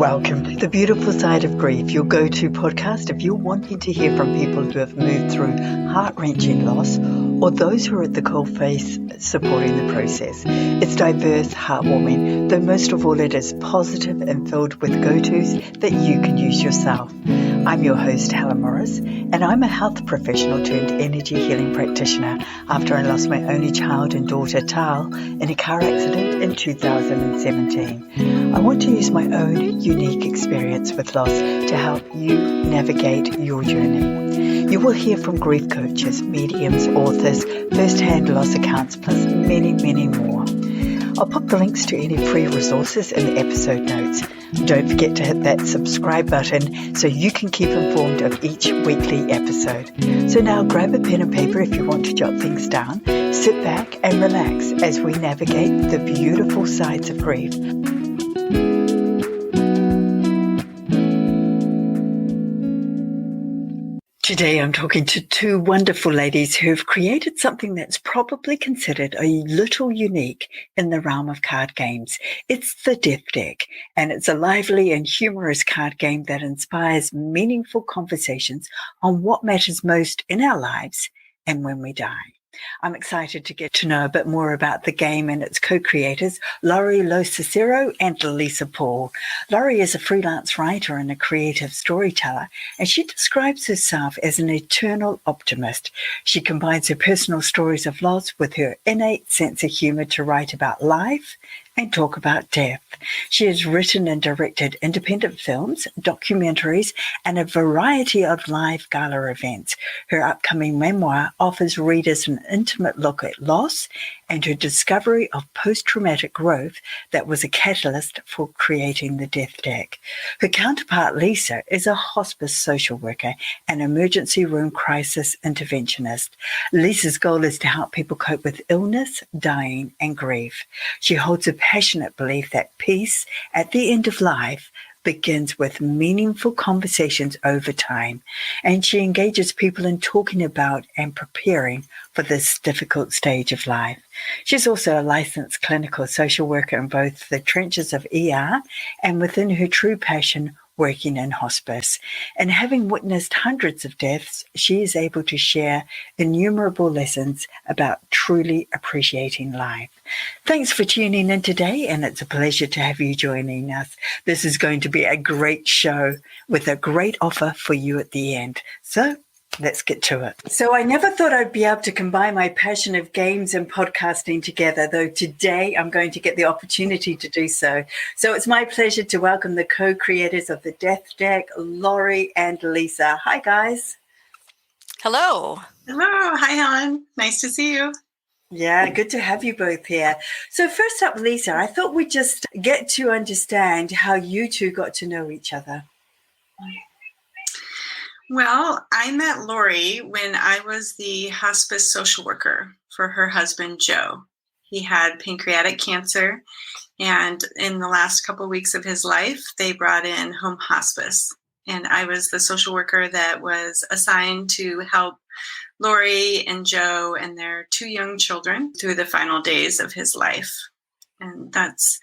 Welcome to The Beautiful Side of Grief, your go-to podcast if you're wanting to hear from people who have moved through heart-wrenching loss or those who are at the coalface supporting the process. It's diverse, heartwarming, though most of all it is positive and filled with go-tos that you can use yourself. I'm your host, Helen Morris, and I'm a health professional turned energy healing practitioner after I lost my only child and daughter, Pahl, in a car accident in 2017. I want to use my own unique experience with loss to help you navigate your journey. You will hear from grief coaches, mediums, authors, first-hand loss accounts, plus many, many more. I'll pop the links to any free resources in the episode notes. Don't forget to hit that subscribe button so you can keep informed of each weekly episode. So now grab a pen and paper if you want to jot things down. Sit back and relax as we navigate the beautiful sides of grief. Today I'm talking to two wonderful ladies who've created something that's probably considered a little unique in the realm of card games. It's the Death Deck, and it's a lively and humorous card game that inspires meaningful conversations on what matters most in our lives and when we die. I'm excited to get to know a bit more about the game and its co-creators, LoCicero and Lisa Pahl. Laurie is a freelance writer and a creative storyteller, and she describes herself as an eternal optimist. She combines her personal stories of loss with her innate sense of humor to write about life and talk about death. She has written and directed independent films, documentaries, and a variety of live gala events. Her upcoming memoir offers readers an intimate look at loss and her discovery of post-traumatic growth that was a catalyst for creating the Death Deck. Her counterpart, Lisa, is a hospice social worker and emergency room crisis interventionist. Lisa's goal is to help people cope with illness, dying, and grief. She holds a passionate belief that peace at the end of life begins with meaningful conversations over time, and she engages people in talking about and preparing for this difficult stage of life. She's also a licensed clinical social worker in both the trenches of ER and within her true passion, working in hospice. And having witnessed hundreds of deaths, she is able to share innumerable lessons about truly appreciating life. Thanks for tuning in today, and it's a pleasure to have you joining us. This is going to be a great show with a great offer for you at the end. So let's get to it. So I never thought I'd be able to combine my passion of games and podcasting together, though today I'm going to get the opportunity to do so. So it's my pleasure to welcome the co-creators of the Death Deck, Laurie and Lisa. Hi, guys. Hello. Hello. Hi, Helen. Nice to see you. Yeah, good to have you both here. So first up, Lisa, I thought we'd just get to understand how you two got to know each other. Well, I met Laurie when I was the hospice social worker for her husband, Joe. He had pancreatic cancer, and in the last couple of weeks of his life, they brought in home hospice. And I was the social worker that was assigned to help Laurie and Joe and their two young children through the final days of his life. And that's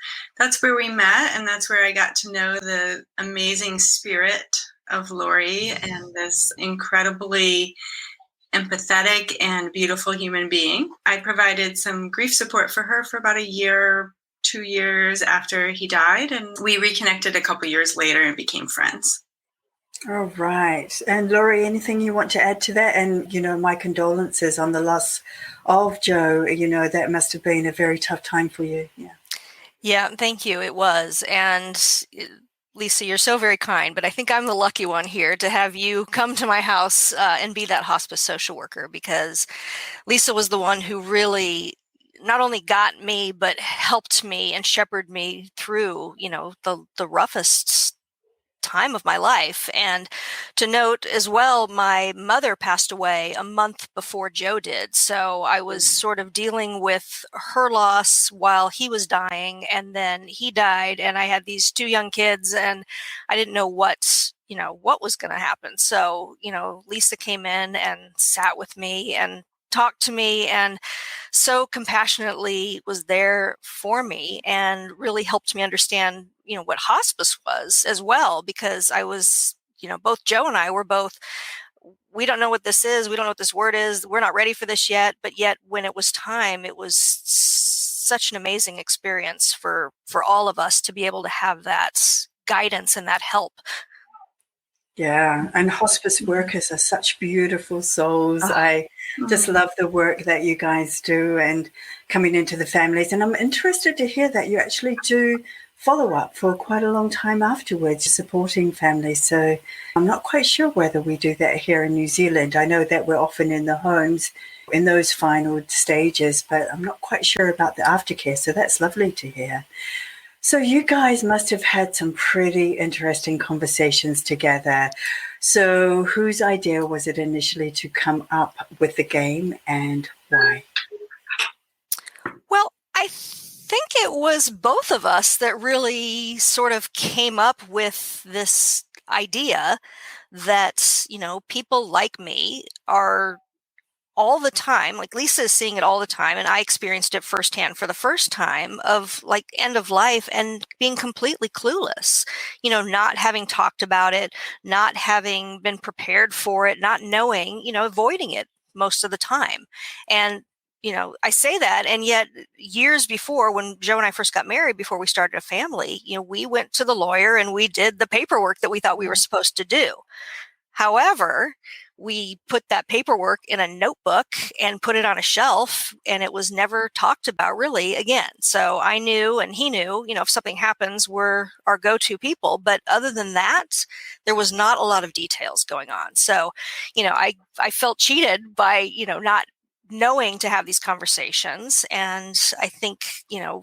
where we met, and that's where I got to know the amazing spirit of Laurie and this incredibly empathetic and beautiful human being. I provided some grief support for her for about a year, 2 years after he died, and we reconnected a couple years later and became friends. All right. And Laurie, anything you want to add to that? And, my condolences on the loss of Joe. That must have been a very tough time for you. Yeah, thank you. It was. And Lisa, you're so very kind, but I think I'm the lucky one here to have you come to my house and be that hospice social worker, because Lisa was the one who really not only got me, but helped me and shepherded me through, the roughest time of my life. And to note as well, my mother passed away a month before Joe did. So I was sort of dealing with her loss while he was dying, and then he died, and I had these two young kids, and I didn't know what was going to happen. So, Lisa came in and sat with me and talked to me and so compassionately was there for me and really helped me understand, what hospice was as well, because I was, both Joe and I were both, we don't know what this is. We don't know what this word is. We're not ready for this yet. But yet when it was time, it was such an amazing experience for all of us to be able to have that guidance and that help. Yeah, and hospice workers are such beautiful souls. I just love the work that you guys do and coming into the families. And I'm interested to hear that you actually do follow up for quite a long time afterwards, supporting families. So I'm not quite sure whether we do that here in New Zealand. I know that we're often in the homes in those final stages, but I'm not quite sure about the aftercare. So that's lovely to hear. So you guys must have had some pretty interesting conversations together. So whose idea was it initially to come up with the game and why? Well, I think it was both of us that really sort of came up with this idea that, people like me are all the time, like Lisa is seeing it all the time, and I experienced it firsthand for the first time of like end of life and being completely clueless, not having talked about it, not having been prepared for it, not knowing, avoiding it most of the time. And I say that, and yet years before, when Joe and I first got married, before we started a family, we went to the lawyer and we did the paperwork that we thought we were supposed to do. However, we put that paperwork in a notebook and put it on a shelf, and it was never talked about really again. So I knew, and he knew, if something happens, we're our go-to people. But other than that, there was not a lot of details going on. So, I felt cheated by, not knowing to have these conversations. And I think,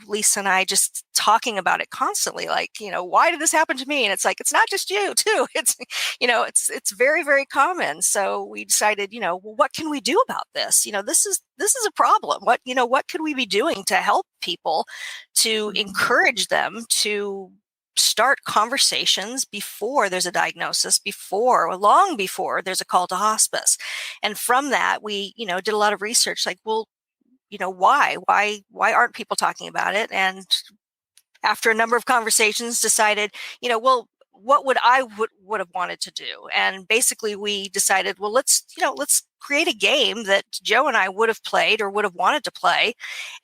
Lisa and I just talking about it constantly, like, why did this happen to me? And it's like, it's not just you too. It's, it's very, very common. So we decided, well, what can we do about this? This is a problem. What could we be doing to help people, to encourage them to start conversations before there's a diagnosis, long before there's a call to hospice. And from that, we, did a lot of research, like, well, why aren't people talking about it? And after a number of conversations decided, well, what would I would have wanted to do? And basically we decided, well, let's create a game that Joe and I would have played or would have wanted to play,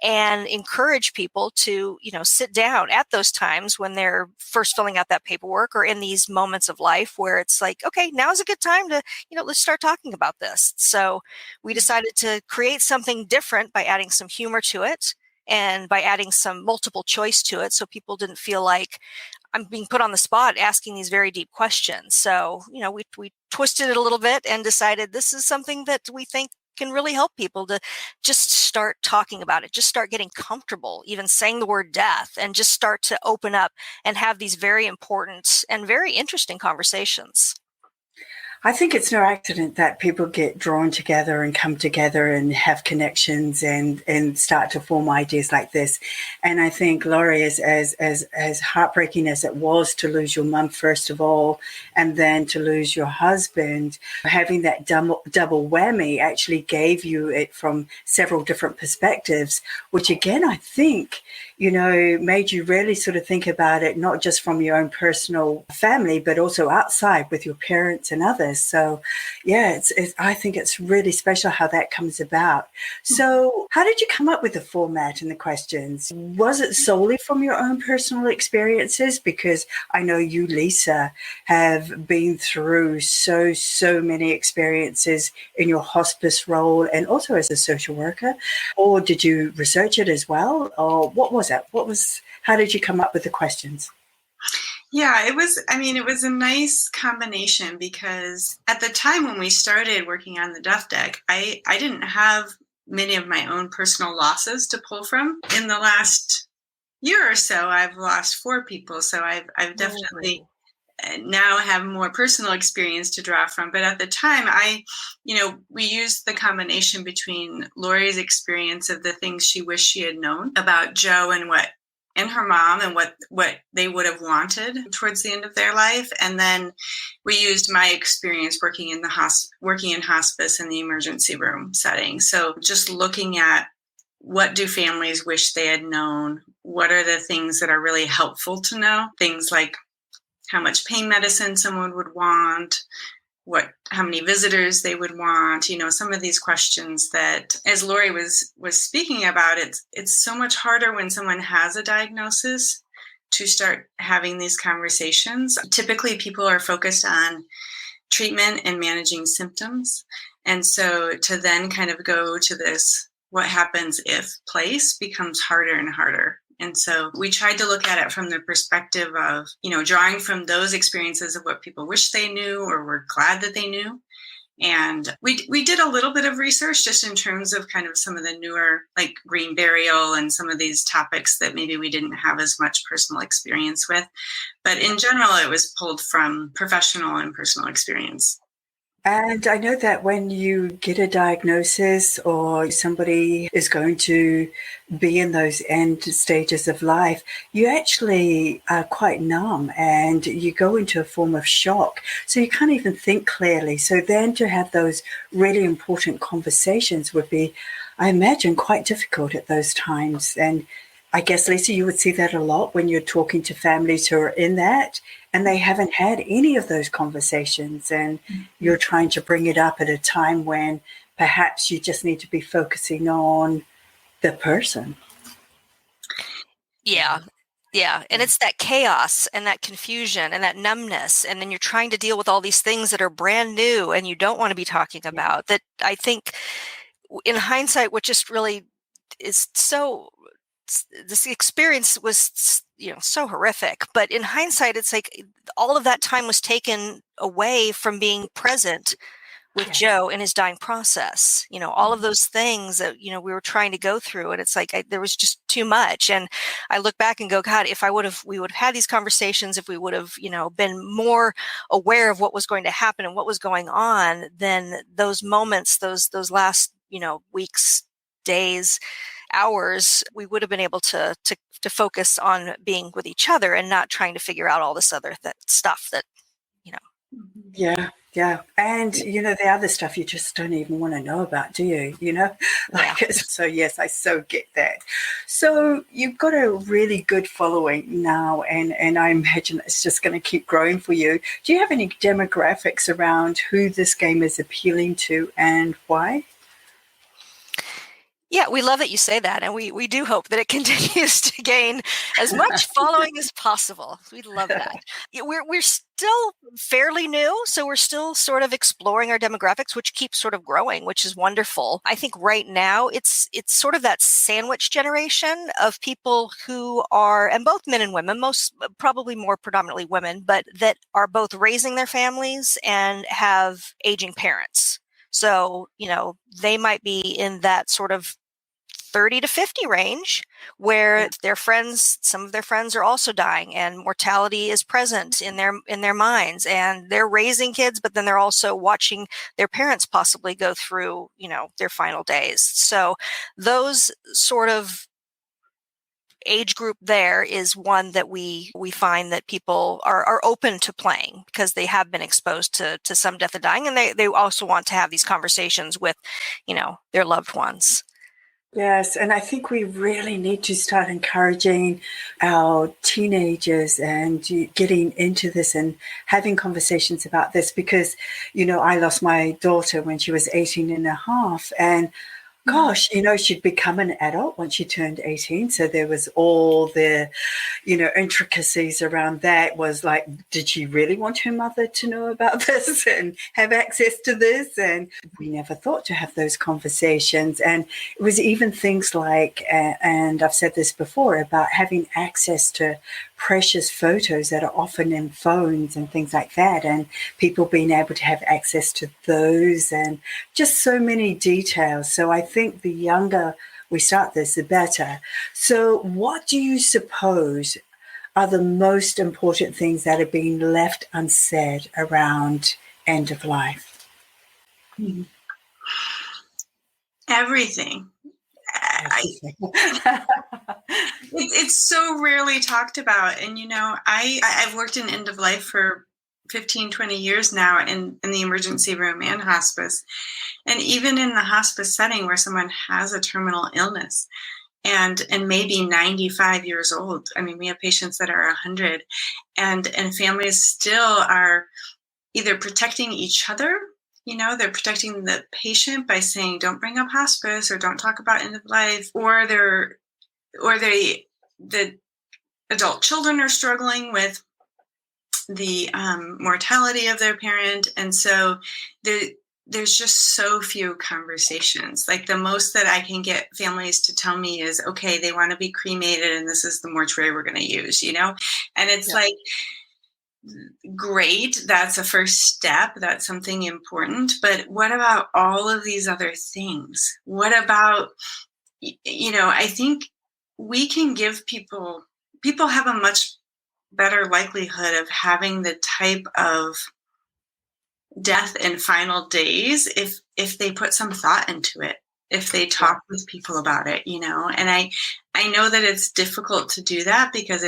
and encourage people to, sit down at those times when they're first filling out that paperwork, or in these moments of life where it's like, okay, now's a good time to, let's start talking about this. So we decided to create something different by adding some humor to it and by adding some multiple choice to it, so people didn't feel like I'm being put on the spot asking these very deep questions. So, we twisted it a little bit and decided this is something that we think can really help people to just start talking about it, just start getting comfortable, even saying the word death, and just start to open up and have these very important and very interesting conversations. I think it's no accident that people get drawn together and come together and have connections and start to form ideas like this. And I think, Laurie, as heartbreaking as it was to lose your mum, first of all, and then to lose your husband, having that double whammy actually gave you it from several different perspectives, which again, I think, made you really sort of think about it, not just from your own personal family, but also outside with your parents and others. So, yeah, I think it's really special how that comes about. So how did you come up with the format and the questions? Was it solely from your own personal experiences? Because I know you, Lisa, have been through so many experiences in your hospice role and also as a social worker. Or did you research it as well? Or what was it? How did you come up with the questions? Yeah, it was a nice combination, because at the time when we started working on the death deck, I didn't have many of my own personal losses to pull from. In the last year or so, I've lost 4 people. So I've definitely now have more personal experience to draw from. But at the time, we used the combination between Laurie's experience of the things she wished she had known about Joe and and her mom and what they would have wanted towards the end of their life. And then we used my experience working in hospice in the emergency room setting. So just looking at what do families wish they had known? What are the things that are really helpful to know? Things like how much pain medicine someone would want, how many visitors they would want, some of these questions that, as Lori was speaking about, it's so much harder when someone has a diagnosis to start having these conversations. Typically, people are focused on treatment and managing symptoms. And so to then kind of go to this what happens if place becomes harder and harder. And so we tried to look at it from the perspective of, drawing from those experiences of what people wish they knew or were glad that they knew. And we did a little bit of research just in terms of kind of some of the newer, like green burial and some of these topics that maybe we didn't have as much personal experience with. But in general, it was pulled from professional and personal experience. And I know that when you get a diagnosis or somebody is going to be in those end stages of life, you actually are quite numb and you go into a form of shock. So you can't even think clearly. So then to have those really important conversations would be, I imagine, quite difficult at those times. And I guess, Lisa, you would see that a lot when you're talking to families who are in that and they haven't had any of those conversations, and you're trying to bring it up at a time when perhaps you just need to be focusing on the person. Yeah. And it's that chaos and that confusion and that numbness. And then you're trying to deal with all these things that are brand new and you don't want to be talking about. That I think in hindsight, what just really is this experience was, so horrific, but in hindsight, it's like all of that time was taken away from being present with Joe in his dying process, all of those things that, we were trying to go through. And it's like, there was just too much. And I look back and go, God, if we would have had these conversations, if we would have, been more aware of what was going to happen and what was going on, then those moments, those last, weeks, days, hours, we would have been able to focus on being with each other and not trying to figure out all this other stuff that, Yeah. And, the other stuff you just don't even want to know about, do you? So yes, I so get that. So you've got a really good following now, and I imagine it's just going to keep growing for you. Do you have any demographics around who this game is appealing to and why? Yeah, we love that you say that, and we do hope that it continues to gain as much following as possible. We love that. We're still fairly new, so we're still sort of exploring our demographics, which keeps sort of growing, which is wonderful. I think right now it's sort of that sandwich generation of people who are, and both men and women, probably more predominantly women, but that are both raising their families and have aging parents. So, they might be in that sort of 30 to 50 range where some of their friends are also dying and mortality is present in their minds, and they're raising kids, but then they're also watching their parents possibly go through, their final days. So those sort of age group there is one that we find that people are open to playing because they have been exposed to some death and dying, and they also want to have these conversations with, their loved ones. Yes, and I think we really need to start encouraging our teenagers and getting into this and having conversations about this because, I lost my daughter when she was 18 and a half, and gosh, she'd become an adult when she turned 18. So there was all the, intricacies around that. Was like, did she really want her mother to know about this and have access to this? And we never thought to have those conversations. And it was even things like, and I've said this before, about having access to precious photos that are often in phones and things like that, and people being able to have access to those, and just so many details. So I think the younger we start this, the better. So what do you suppose are the most important things that are being left unsaid around end of life? Everything. It's so rarely talked about. And, I've worked in end of life for 15, 20 years now in the emergency room and hospice. And even in the hospice setting where someone has a terminal illness and maybe 95 years old. I mean, we have patients that are 100, and families still are either protecting each other. They're protecting the patient by saying, don't bring up hospice or don't talk about end of life, or the adult children are struggling with the mortality of their parent. And so there's just so few conversations. Like, the most that I can get families to tell me is, okay, they want to be cremated and this is the mortuary we're going to use, and it's like, great, that's a first step, that's something important, but what about all of these other things? What about, I think we can give people have a much better likelihood of having the type of death in final days if they put some thought into it, if they talk with people about it, and I know that it's difficult to do that because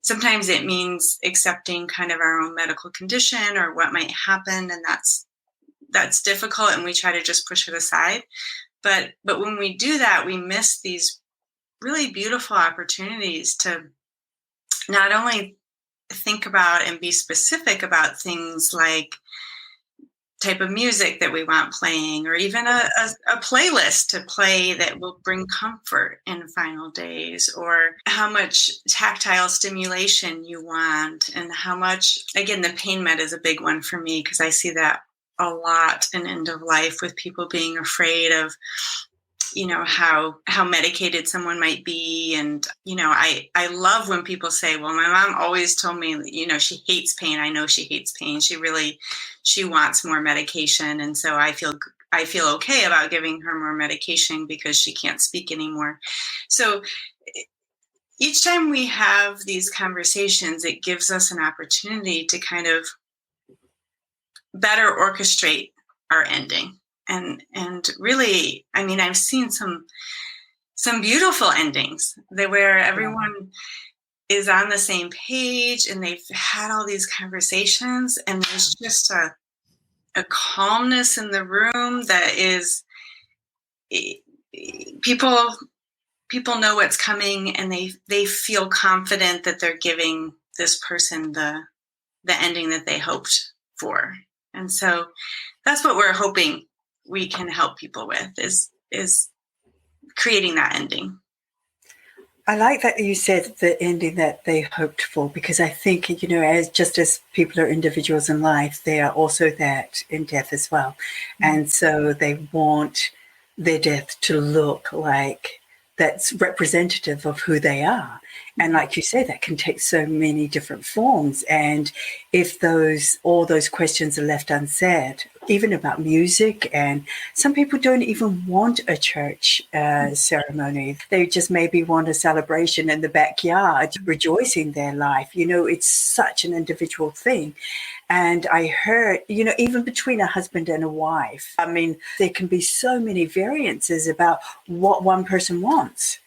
sometimes it means accepting kind of our own medical condition or what might happen, and that's difficult, and we try to just push it aside. But when we do that, we miss these really beautiful opportunities to not only think about and be specific about things like type of music that we want playing, or even a playlist to play that will bring comfort in final days, or how much tactile stimulation you want, and how much, again, the pain med is a big one for me because I see that a lot in end of life with people being afraid of how medicated someone might be. And I love when people say, well, my mom always told me, she hates pain. I know she hates pain. She wants more medication, and so I feel okay about giving her more medication because she can't speak anymore. So each time we have these conversations, it gives us an opportunity to kind of better orchestrate our ending. And really, I mean, I've seen some beautiful endings where everyone is on the same page and they've had all these conversations, and there's just a calmness in the room that is, people know what's coming, and they feel confident that they're giving this person the ending that they hoped for. And so that's what we're hoping we can help people with, is creating that ending. I like that you said the ending that they hoped for, because I think, as people are individuals in life, they are also that in death as well. Mm-hmm. And so they want their death to look like that's representative of who they are. And like you say, that can take so many different forms. And if all those questions are left unsaid, even about music, and some people don't even want a church ceremony. They just maybe want a celebration in the backyard, rejoicing their life. It's such an individual thing. And I heard, even between a husband and a wife, I mean, there can be so many variances about what one person wants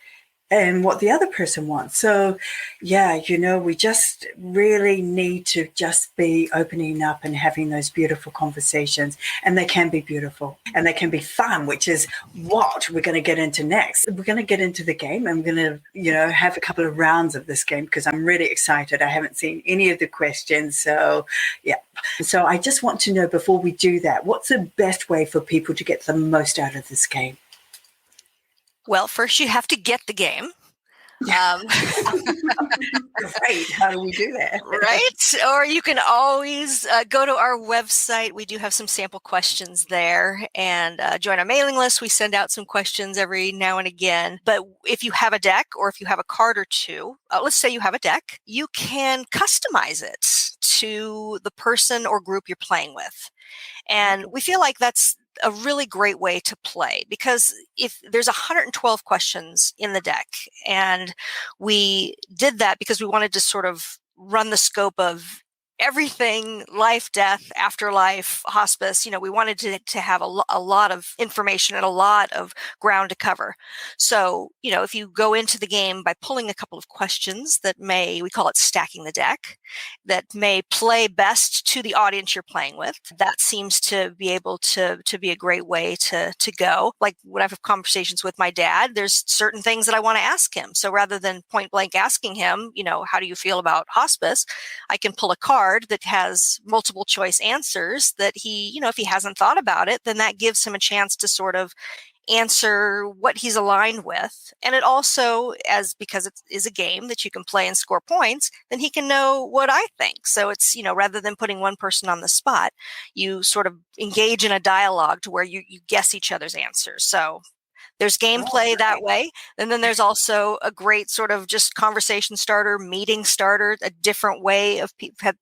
and what the other person wants. So, we just really need to just be opening up and having those beautiful conversations. And they can be beautiful and they can be fun, which is what we're going to get into next. We're going to get into the game. I'm going to, have a couple of rounds of this game because I'm really excited. I haven't seen any of the questions. So, yeah. So I just want to know, before we do that, what's the best way for people to get the most out of this game? Well, first you have to get the game. Great. How do we do that? Right? Or you can always go to our website. We do have some sample questions there, and join our mailing list. We send out some questions every now and again. But if you have a deck, or if you have a card or two, let's say you have a deck, you can customize it to the person or group you're playing with. And we feel like that's a really great way to play, because if there's 112 questions in the deck, and we did that because we wanted to sort of run the scope of everything, life, death, afterlife, hospice. We wanted to have a lot of information and a lot of ground to cover. So, if you go into the game by pulling a couple of questions that we call it stacking the deck, that may play best to the audience you're playing with, that seems to be able to be a great way to go. Like when I have conversations with my dad, there's certain things that I want to ask him. So rather than point blank asking him, how do you feel about hospice? I can pull a card that has multiple choice answers that he, if he hasn't thought about it, then that gives him a chance to sort of answer what he's aligned with. And it also, because it is a game that you can play and score points, then he can know what I think. So it's, rather than putting one person on the spot, you sort of engage in a dialogue to where you guess each other's answers. So there's gameplay that way. And then there's also a great sort of just conversation starter, meeting starter. A different way of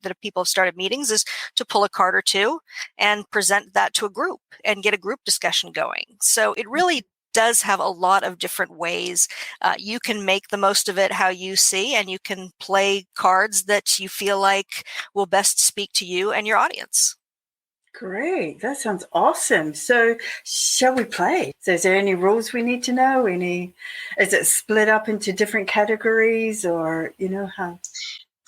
that people have started meetings is to pull a card or two and present that to a group and get a group discussion going. So it really does have a lot of different ways. You can make the most of it how you see, and you can play cards that you feel like will best speak to you and your audience. Great. That sounds awesome. So shall we play? So is there any rules we need to know? Is it split up into different categories, or how?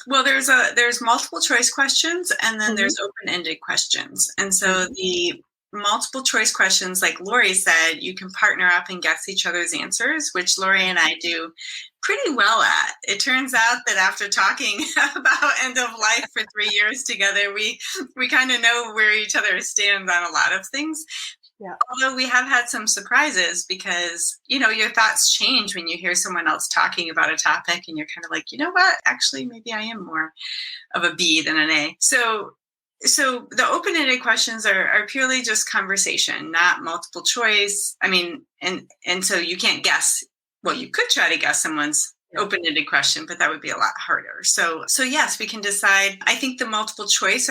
Well, there's multiple choice questions, and then there's open-ended questions. And so the multiple choice questions, like Lori said, you can partner up and guess each other's answers, which Lori and I do pretty well at. It turns out that after talking about end of life for 3 years together, we kind of know where each other stands on a lot of things. Yeah. Although we have had some surprises because, your thoughts change when you hear someone else talking about a topic and you're kind of like, what, actually, maybe I am more of a B than an A. So the open-ended questions are purely just conversation, not multiple choice. I mean, and so you can't guess. Well, you could try to guess someone's open-ended question, but that would be a lot harder. So yes, we can decide. I think the multiple choice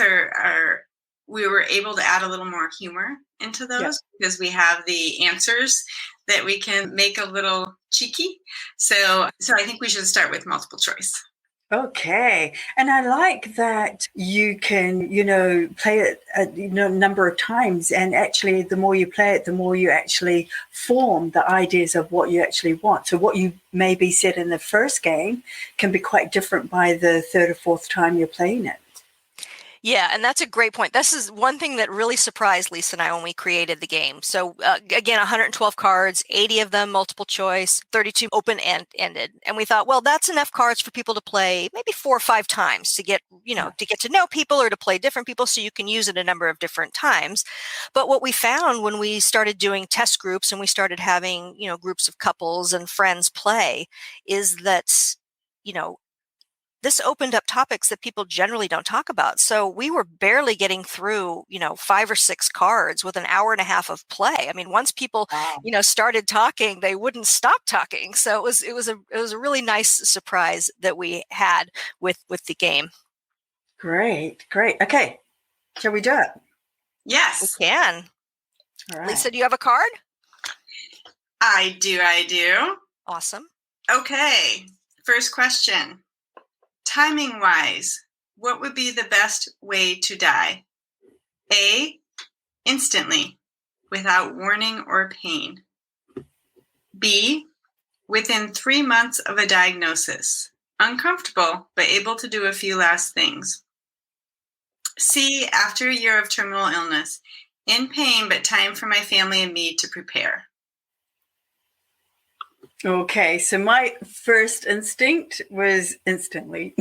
we were able to add a little more humor into those because we have the answers that we can make a little cheeky. So I think we should start with multiple choice. Okay. And I like that you can, play it a number of times. And actually, the more you play it, the more you actually form the ideas of what you actually want. So what you maybe said in the first game can be quite different by the third or fourth time you're playing it. Yeah, and that's a great point. This is one thing that really surprised Lisa and I when we created the game. So again, 112 cards, 80 of them multiple choice, 32 open-ended. And we thought, well, that's enough cards for people to play maybe 4 or 5 times to get, to get to know people or to play different people, so you can use it a number of different times. But what we found when we started doing test groups and we started having, groups of couples and friends play is that, this opened up topics that people generally don't talk about. So we were barely getting through, 5 or 6 cards with an hour and a half of play. I mean, once people, started talking, they wouldn't stop talking. So it was a really nice surprise that we had with the game. Great. Okay. Shall we do it? Yes. We can. All right. Lisa, do you have a card? I do. Awesome. Okay. First question. Timing-wise, what would be the best way to die? A, instantly, without warning or pain. B, within 3 months of a diagnosis, uncomfortable, but able to do a few last things. C, after a year of terminal illness, in pain, but time for my family and me to prepare. Okay, so my first instinct was instantly.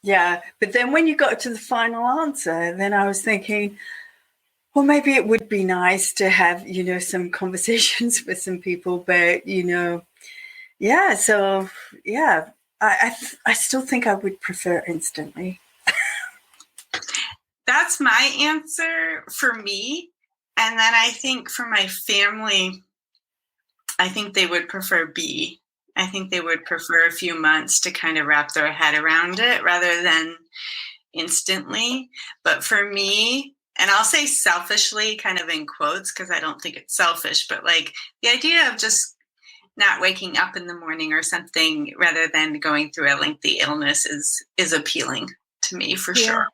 Yeah, but then when you got to the final answer, then I was thinking, well, maybe it would be nice to have, some conversations with some people, but, I still think I would prefer instantly. That's my answer for me. And then I think for my family, I think they would prefer B. I think they would prefer a few months to kind of wrap their head around it rather than instantly. But for me, and I'll say selfishly, kind of in quotes, because I don't think it's selfish, but like the idea of just not waking up in the morning or something rather than going through a lengthy illness is appealing to me for Yeah. sure.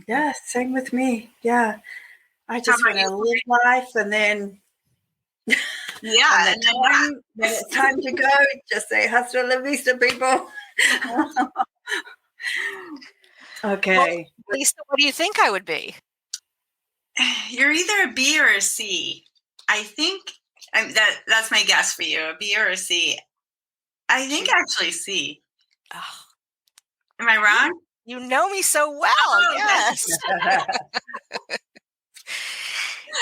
Yeah, same with me. Yeah. I How just about want to you? live life, and then Yeah, when and then not. when it's time to go, just say hasta la vista, people. Well, Okay. Lisa, what do you think I would be? You're either a B or a C. I think that's my guess for you, a B or a C. I think actually C. Oh, Am I wrong? you know me so well. Oh, Yes.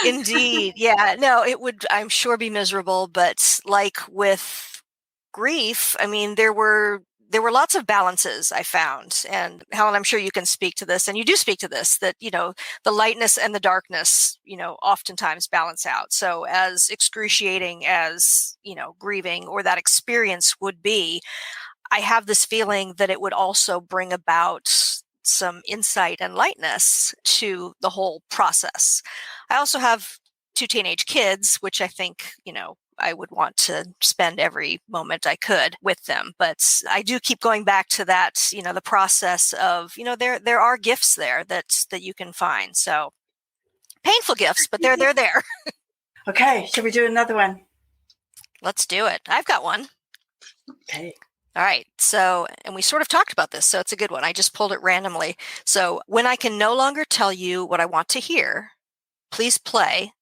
Indeed. Yeah. No, it would, I'm sure, be miserable. But like with grief, I mean, there were lots of balances I found. And Helen, I'm sure you can speak to this, and you do speak to this, that, the lightness and the darkness, oftentimes balance out. So as excruciating as, grieving or that experience would be, I have this feeling that it would also bring about some insight and lightness to the whole process. I also have 2 teenage kids, which I think, I would want to spend every moment I could with them. But I do keep going back to that, the process of, there are gifts there that you can find. So painful gifts, but they're there. Okay, shall we do another one? Let's do it. I've got one. Okay. All right. So, and we sort of talked about this, so it's a good one. I just pulled it randomly. So, when I can no longer tell you what I want to hear, please play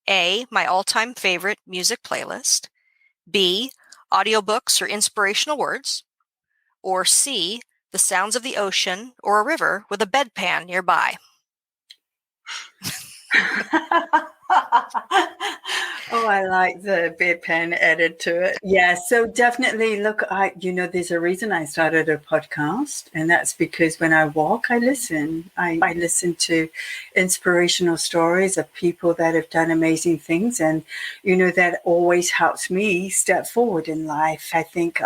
A, my all-time favorite music playlist, B, audiobooks or inspirational words, or C, the sounds of the ocean or a river with a bedpan nearby. Oh, I like the bedpan added to it. Yeah, so definitely look, there's a reason I started a podcast, and that's because when I walk, I listen. I listen to inspirational stories of people that have done amazing things, and, that always helps me step forward in life. I think,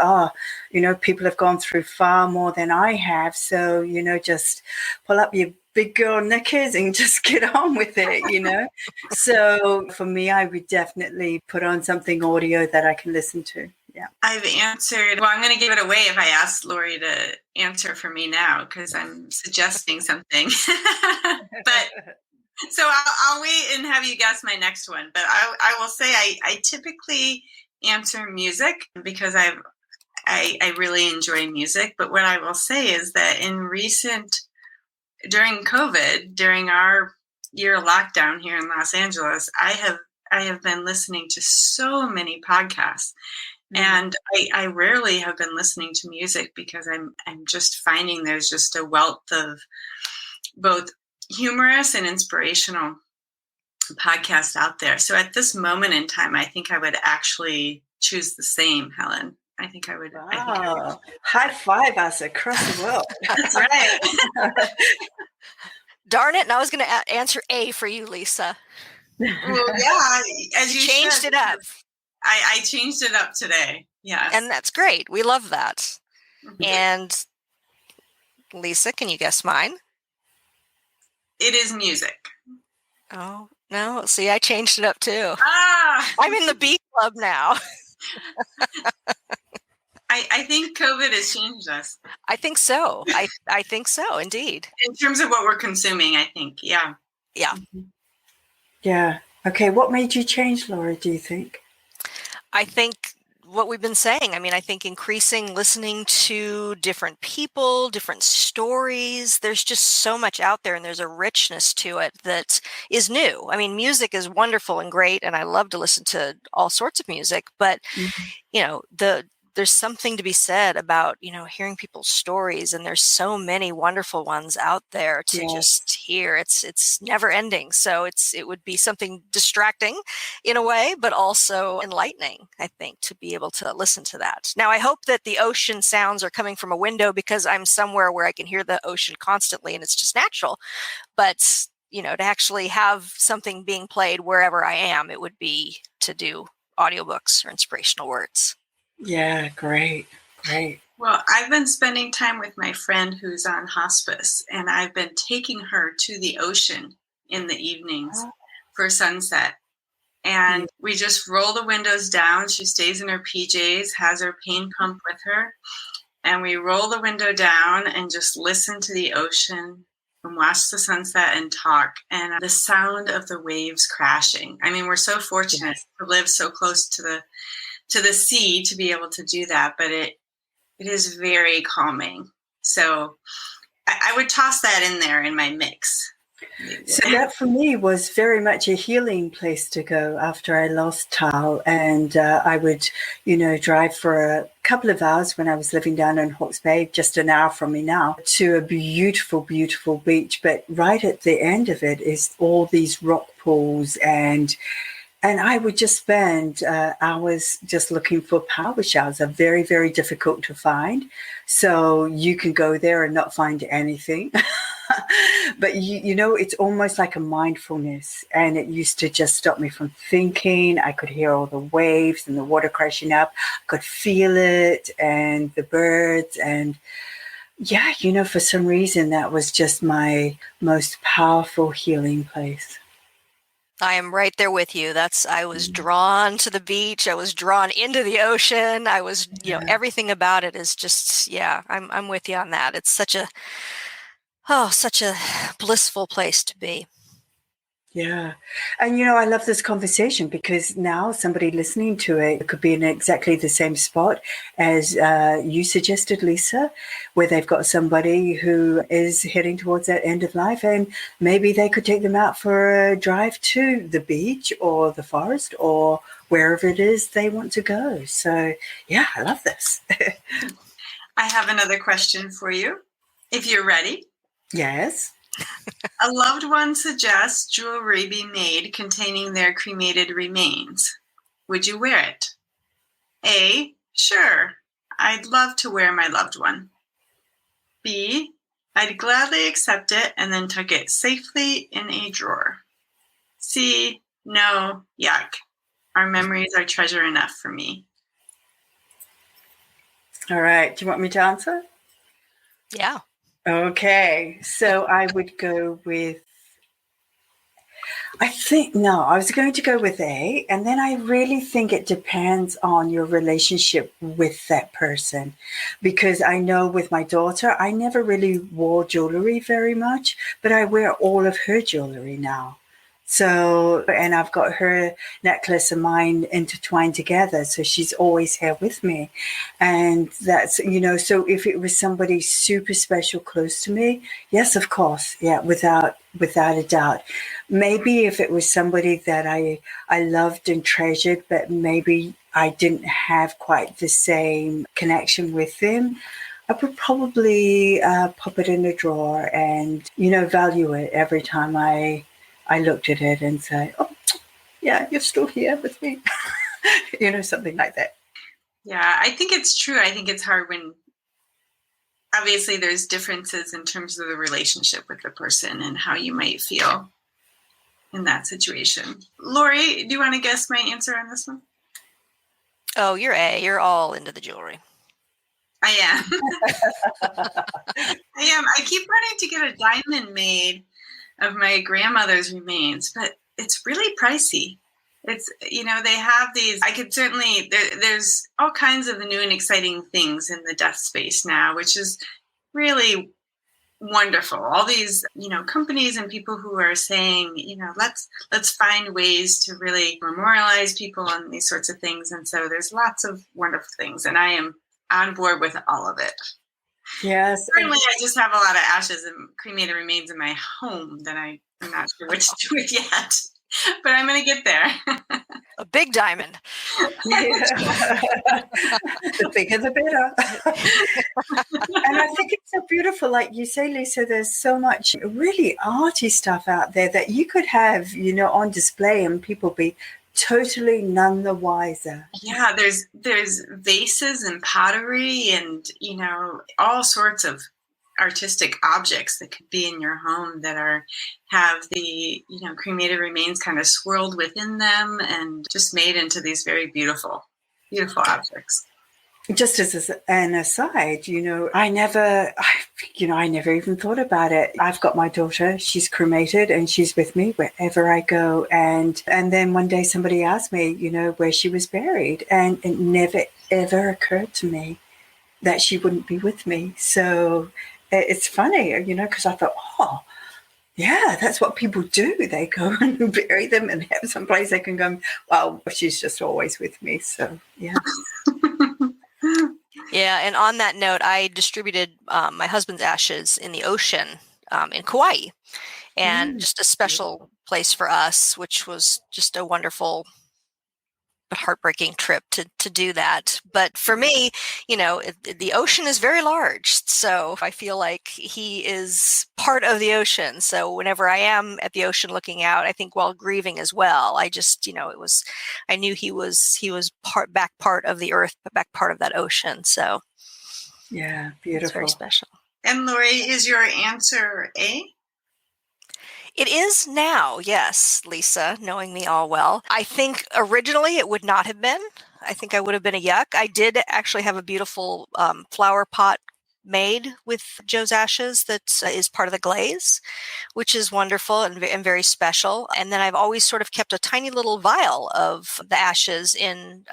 people have gone through far more than I have, so, just pull up your big girl knickers and just get on with it, So for me, I would definitely put on something audio that I can listen to. Yeah. I've answered. Well, I'm going to give it away if I ask Lori to answer for me now, because I'm suggesting something. But so I'll wait and have you guess my next one. But I will say I typically answer music because I really enjoy music. But what I will say is that during COVID, during our year lockdown here in Los Angeles, I have been listening to so many podcasts, and I rarely have been listening to music because I'm just finding there's just a wealth of both humorous and inspirational podcasts out there. So at this moment in time, I think I would actually choose the same, Helen. I think I would. Wow. High five us across the world. That's right. Darn it. And I was going to answer A for you, Lisa. Well, yeah, as you changed said, it up. I changed it up today. Yes. And that's great. We love that. And Lisa, can you guess mine? It is music. Oh, no. See, I changed it up too. Ah! I'm in the B club now. I think COVID has changed us. I think so. I think so, indeed. In terms of what we're consuming, I think. Yeah. Yeah. Yeah. Okay. What made you change, Laura, do you think? I think what we've been saying. I mean, I think increasing listening to different people, different stories. There's just so much out there, and there's a richness to it that is new. I mean, music is wonderful and great, and I love to listen to all sorts of music, but there's something to be said about, hearing people's stories, and there's so many wonderful ones out there to just hear. It's never ending. So it would be something distracting in a way, but also enlightening, I think, to be able to listen to that. Now, I hope that the ocean sounds are coming from a window, because I'm somewhere where I can hear the ocean constantly and it's just natural. But, to actually have something being played wherever I am, it would be to do audiobooks or inspirational words. Yeah, great. Well, I've been spending time with my friend who's on hospice, and I've been taking her to the ocean in the evenings for sunset. And we just roll the windows down. She stays in her PJs, has her pain pump with her, and we roll the window down and just listen to the ocean and watch the sunset and talk, and the sound of the waves crashing. I mean, we're so fortunate to live so close to the sea to be able to do that, but it is very calming. So I would toss that in there in my mix. So that for me was very much a healing place to go after I lost Tal. And I would, drive for a couple of hours when I was living down in Hawke's Bay, just an hour from me now, to a beautiful, beautiful beach. But right at the end of it is all these rock pools, and I would just spend hours just looking for power showers. They're very, very difficult to find. So you can go there and not find anything. But, it's almost like a mindfulness. And it used to just stop me from thinking. I could hear all the waves and the water crashing up. I could feel it and the birds. And for some reason, that was just my most powerful healing place. I am right there with you. I was drawn to the beach. I was drawn into the ocean. I was, everything about it is just, I'm with you on that. It's such a blissful place to be. Yeah. And, I love this conversation because now somebody listening to it could be in exactly the same spot as you suggested, Lisa, where they've got somebody who is heading towards that end of life, and maybe they could take them out for a drive to the beach or the forest or wherever it is they want to go. So, I love this. I have another question for you, if you're ready. Yes. A loved one suggests jewelry be made containing their cremated remains. Would you wear it? A, sure, I'd love to wear my loved one. B, I'd gladly accept it and then tuck it safely in a drawer. C, no, yuck. Our memories are treasure enough for me. All right. Do you want me to answer? Yeah. Okay, so I would go with, I was going to go with A, and then I really think it depends on your relationship with that person, because I know with my daughter, I never really wore jewelry very much, but I wear all of her jewelry now. So, and I've got her necklace and mine intertwined together. So she's always here with me. And that's, so if it was somebody super special close to me, yes, of course. Yeah, without a doubt. Maybe if it was somebody that I loved and treasured, but maybe I didn't have quite the same connection with them, I would probably pop it in a drawer and, value it every time I looked at it and say, oh, yeah, you're still here with me. Something like that. Yeah, I think it's true. I think it's hard when, obviously, there's differences in terms of the relationship with the person and how you might feel in that situation. Lori, do you want to guess my answer on this one? Oh, you're A. You're all into the jewelry. I am. I am. I keep wanting to get a diamond made of my grandmother's remains, but it's really pricey. It's, they have these, I could certainly, there's all kinds of new and exciting things in the death space now, which is really wonderful. All these, companies and people who are saying, let's find ways to really memorialize people and these sorts of things. And so there's lots of wonderful things, and I am on board with all of it. Yes. Certainly, I just have a lot of ashes and cremated remains in my home that I'm not sure what to do with yet, but I'm going to get there. A big diamond. Yeah. The bigger, the better. And I think it's so beautiful. Like you say, Lisa, there's so much really arty stuff out there that you could have, on display and people be totally none the wiser. Yeah, there's vases and pottery and, all sorts of artistic objects that could be in your home that have the, cremated remains kind of swirled within them and just made into these very beautiful, beautiful objects. Just as an aside, I never even thought about it. I've got my daughter, she's cremated and she's with me wherever I go. And then one day somebody asked me, where she was buried, and it never, ever occurred to me that she wouldn't be with me. So it's funny, because I thought, oh, yeah, that's what people do. They go and bury them and have some place they can go. Well, she's just always with me. So, yeah. Yeah, and on that note, I distributed my husband's ashes in the ocean in Kauai, and just a special place for us, which was just a wonderful but heartbreaking trip to do that. But for me, the ocean is very large, so I feel like he is part of the ocean. So whenever I am at the ocean looking out, I think while grieving as well, I just, I knew he was part of the earth, but back part of that ocean. So yeah, beautiful. It's very special. And Lori, is your answer A? It is now, yes, Lisa, knowing me all well. I think originally it would not have been. I think I would have been a yuck. I did actually have a beautiful flower pot made with Joe's ashes that is part of the glaze, which is wonderful and very special. And then I've always sort of kept a tiny little vial of the ashes in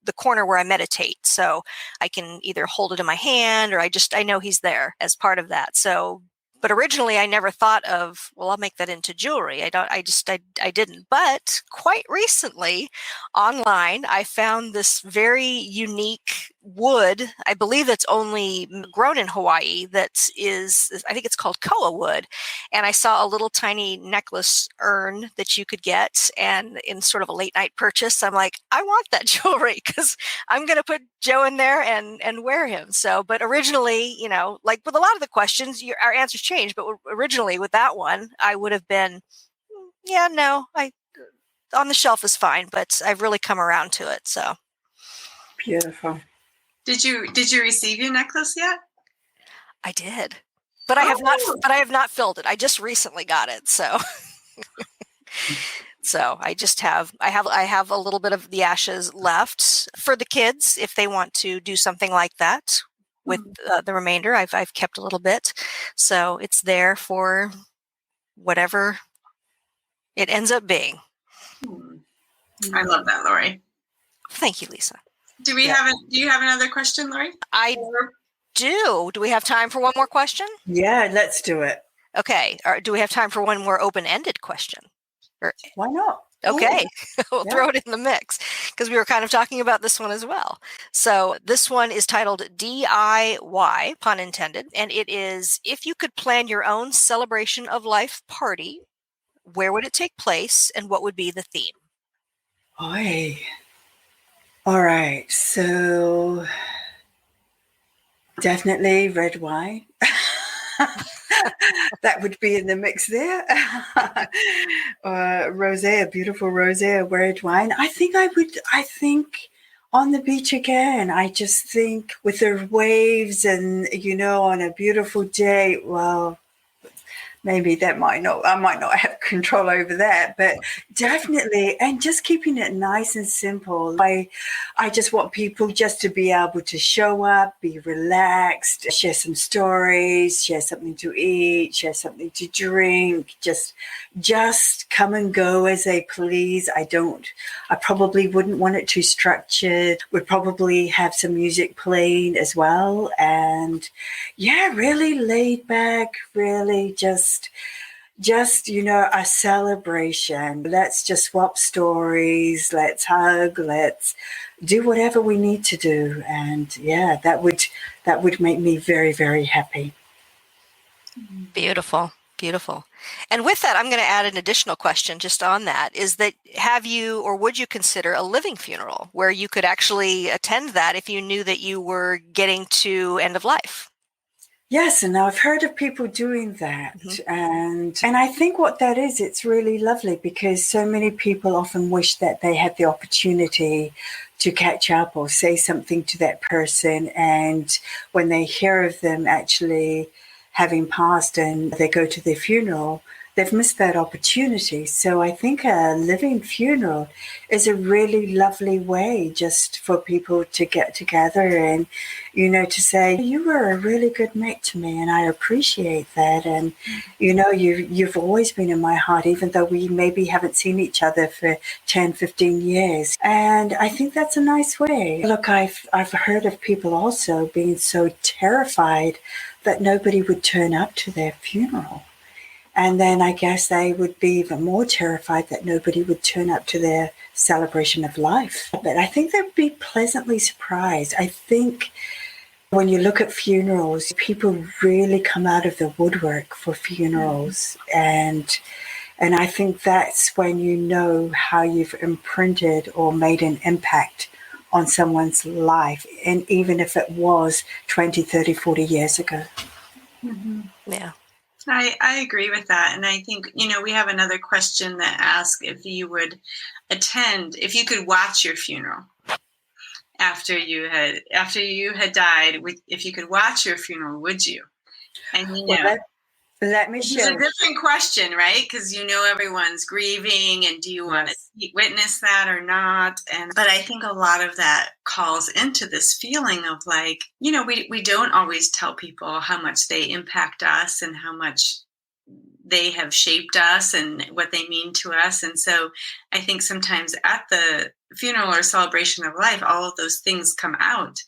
the corner where I meditate. So I can either hold it in my hand, or I know he's there as part of that. So, but originally I never thought of, well, I'll make that into jewelry. I didn't. But quite recently online, I found this very unique wood. I believe it's only grown in Hawaii. I think it's called koa wood. And I saw a little tiny necklace urn that you could get, and in sort of a late night purchase, I'm like, I want that jewelry because I'm going to put Joe in there and wear him. So, but originally, like with a lot of the questions, our answers changed. But originally with that one, I would have been, yeah, no, on the shelf is fine. But I've really come around to it. So beautiful. Did you receive your necklace yet? I did, but I have not filled it. I just recently got it, so so I have a little bit of the ashes left for the kids if they want to do something like that with the remainder. I've kept a little bit, so it's there for whatever it ends up being. I love that, Lori. Thank you, Lisa. Do you have another question, Lori? I do. Do we have time for one more question? Yeah, let's do it. Okay. Or do we have time for one more open-ended question? Why not? Okay. We'll throw it in the mix because we were kind of talking about this one as well. So this one is titled DIY, pun intended, and it is, if you could plan your own celebration of life party, where would it take place and what would be the theme? Oy. All right, so definitely red wine. That would be in the mix there. Rosé, a beautiful rosé, a red wine. I think on the beach again. I just think with the waves and, on a beautiful day, well, maybe I might not have control over that, but definitely, and just keeping it nice and simple. I just want people just to be able to show up, be relaxed, share some stories, share something to eat, share something to drink, just come and go as they please. I probably wouldn't want it too structured. Would probably have some music playing as well. And yeah, really laid back, really just a celebration. Let's just swap stories, let's hug, let's do whatever we need to do. And yeah, that would make me very, very happy. Beautiful. And with that, I'm going to add an additional question just on that, is that have you or would you consider a living funeral where you could actually attend that if you knew that you were getting to end of life? Yes, and I've heard of people doing that. And I think what that is, it's really lovely because so many people often wish that they had the opportunity to catch up or say something to that person. And when they hear of them actually having passed and they go to their funeral, they've missed that opportunity. So I think a living funeral is a really lovely way just for people to get together and, to say, you were a really good mate to me and I appreciate that. And, you've always been in my heart, even though we maybe haven't seen each other for 10, 15 years. And I think that's a nice way. Look, I've heard of people also being so terrified that nobody would turn up to their funeral. And then I guess they would be even more terrified that nobody would turn up to their celebration of life. But I think they'd be pleasantly surprised. I think when you look at funerals, people really come out of the woodwork for funerals. And I think that's when you know how you've imprinted or made an impact on someone's life. And even if it was 20, 30, 40 years ago. Mm-hmm. Yeah. I agree with that. And I think, we have another question that asks if you would attend, if you could watch your funeral after you had died, if you could watch your funeral, would you? And let me it's share. a different question, right? Because everyone's grieving, and do you want to witness that or not? But I think a lot of that calls into this feeling of like, we don't always tell people how much they impact us and how much they have shaped us and what they mean to us. And so I think sometimes at the funeral or celebration of life, all of those things come out.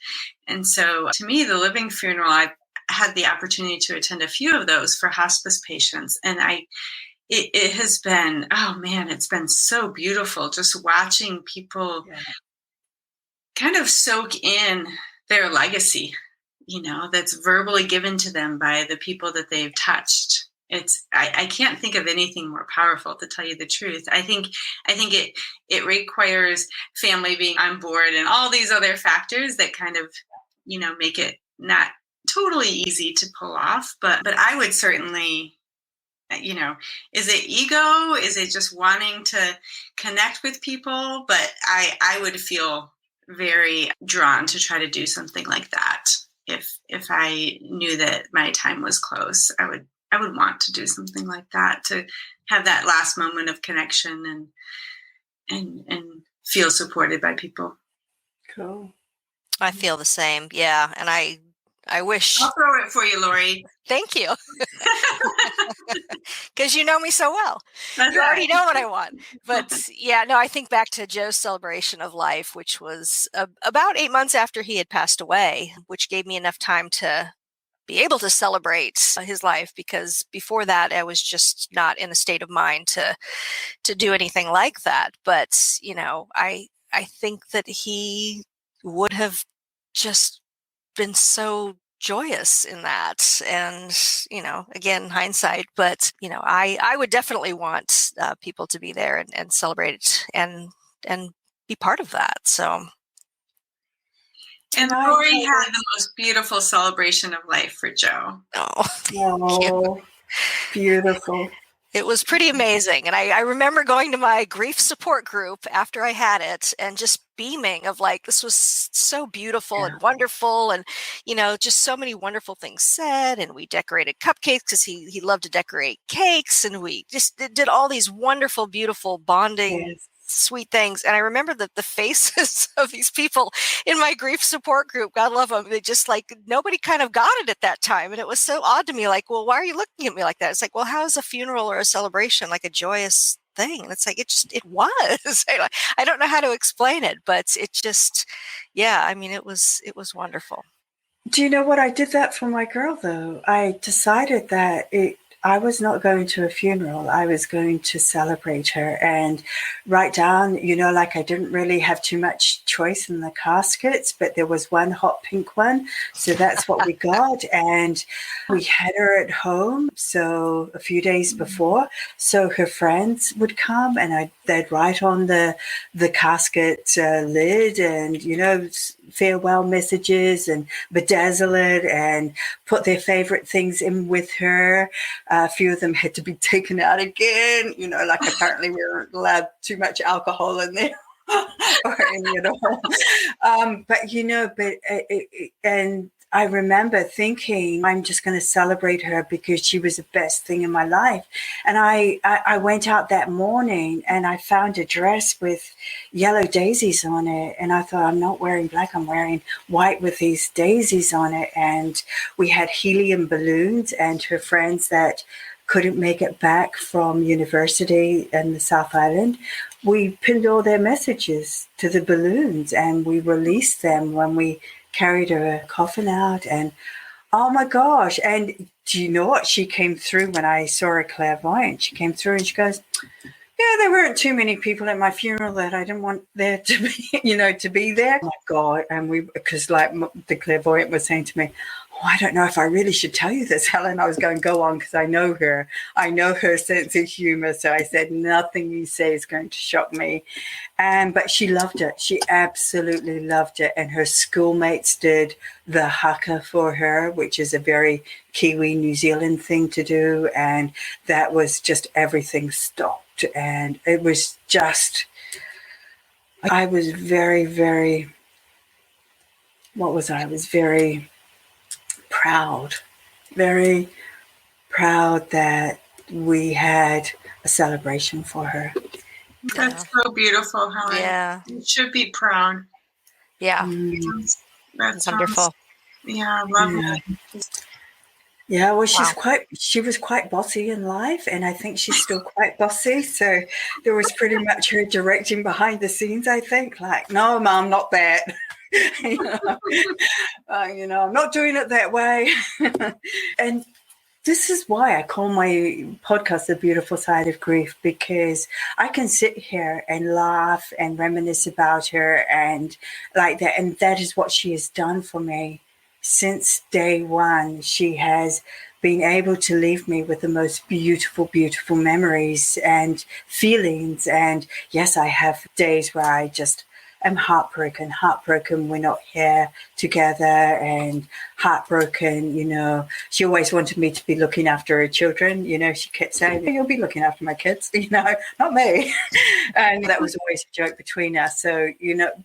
And so to me, the living funeral, I've had the opportunity to attend a few of those for hospice patients. And it has been, it's been so beautiful just watching people kind of soak in their legacy, that's verbally given to them by the people that they've touched. I can't think of anything more powerful, to tell you the truth. I think it requires family being on board and all these other factors that kind of, make it not totally easy to pull off. But I would certainly, is it ego? Is it just wanting to connect with people? But I would feel very drawn to try to do something like that. If I knew that my time was close, I would want to do something like that, to have that last moment of connection and feel supported by people. Cool. I feel the same. Yeah. And I wish. I'll throw it for you, Lori. Thank you. Because you know me so well. That's you already right. know what I want. But yeah, no, I think back to Joe's celebration of life, which was about 8 months after he had passed away, which gave me enough time to be able to celebrate his life, because before that I was just not in a state of mind to do anything like that. But, I think that he would have just been so joyous in that. And, again, hindsight, but, I would definitely want people to be there and celebrate and be part of that. So. And Lori had the most beautiful celebration of life for Joe. Oh, beautiful. It was pretty amazing. And I remember going to my grief support group after I had it and just beaming of like, this was so beautiful and wonderful. And, just so many wonderful things said. And we decorated cupcakes because he loved to decorate cakes. And we just did all these wonderful, beautiful bonding sweet things. And I remember the faces of these people in my grief support group, God love them, they just like, nobody kind of got it at that time. And it was so odd to me, like, well, why are you looking at me like that? It's like, well, how is a funeral or a celebration like a joyous thing? And it's like, it was. I don't know how to explain it, but it just, it was wonderful. Do you know what? I did that for my girl, though. I decided that I was not going to a funeral. I was going to celebrate her and write down, like I didn't really have too much choice in the caskets, but there was one hot pink one. So that's what we got. And we had her at home. So a few days before, so her friends would come and they'd write on the casket lid and, farewell messages and bedazzle it and put their favorite things in with her. A few of them had to be taken out again, like apparently we weren't allowed too much alcohol in there or any at all. And I remember thinking, I'm just going to celebrate her because she was the best thing in my life. And I went out that morning and I found a dress with yellow daisies on it. And I thought, I'm not wearing black, I'm wearing white with these daisies on it. And we had helium balloons, and her friends that couldn't make it back from university in the South Island, we pinned all their messages to the balloons and we released them when we carried her coffin out. And oh my gosh. And do you know what? She came through when I saw her clairvoyant. She came through and she goes, yeah, there weren't too many people at my funeral that I didn't want there to be, to be there. Oh my God. And because like the clairvoyant was saying to me, oh, I don't know if I really should tell you this, Helen. I was going, go on, because I know her. I know her sense of humor. So I said, nothing you say is going to shock me. But she loved it. She absolutely loved it. And her schoolmates did the haka for her, which is a very Kiwi New Zealand thing to do. And that was just, everything stopped. And it was just, I was very, very, what was I? I was very very proud that we had a celebration for her. That's so beautiful, Helen. Yeah. You should be proud. Yeah. That's wonderful. Yeah, lovely. Yeah, well, she was quite bossy in life, and I think she's still quite bossy. So there was pretty much her directing behind the scenes, I think, like, no, Mom, not that. I'm not doing it that way. And this is why I call my podcast The Beautiful Side of Grief, because I can sit here and laugh and reminisce about her and like that. And that is what she has done for me since day one. She has been able to leave me with the most beautiful, beautiful memories and feelings. And yes, I have days where I just am heartbroken we're not here together, and heartbroken, she always wanted me to be looking after her children. She kept saying, you'll be looking after my kids, not me. And that was always a joke between us. So,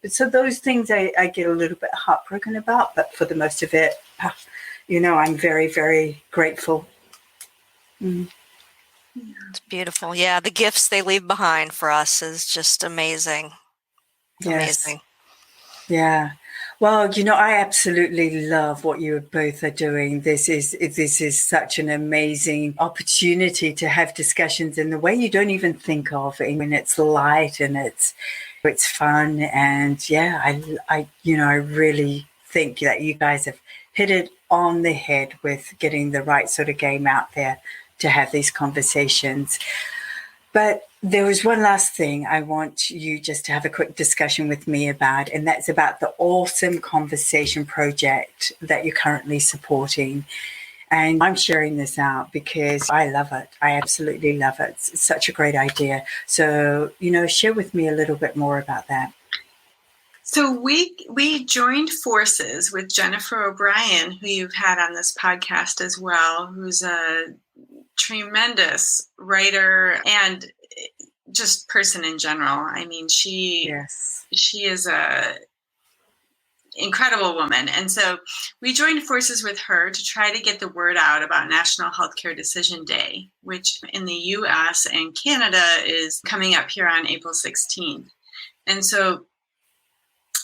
so those things I get a little bit heartbroken about, but for the most of it, I'm very, very grateful. It's beautiful. Yeah, the gifts they leave behind for us is just amazing. Yes. Amazing. Yeah. Well, I absolutely love what you both are doing. This is such an amazing opportunity to have discussions in the way you don't even think of, and when it's light and it's fun. And yeah, I really think that you guys have hit it on the head with getting the right sort of game out there to have these conversations. But there was one last thing I want you just to have a quick discussion with me about, and that's about the awesome conversation project that you're currently supporting. And I'm sharing this out because I love it. I absolutely love it. It's such a great idea. So, share with me a little bit more about that. So we joined forces with Jennifer O'Brien, who you've had on this podcast as well, who's a tremendous writer and just person in general. I mean, she is a incredible woman. And so we joined forces with her to try to get the word out about National Healthcare Decision Day, which in the US and Canada is coming up here on April 16th. And so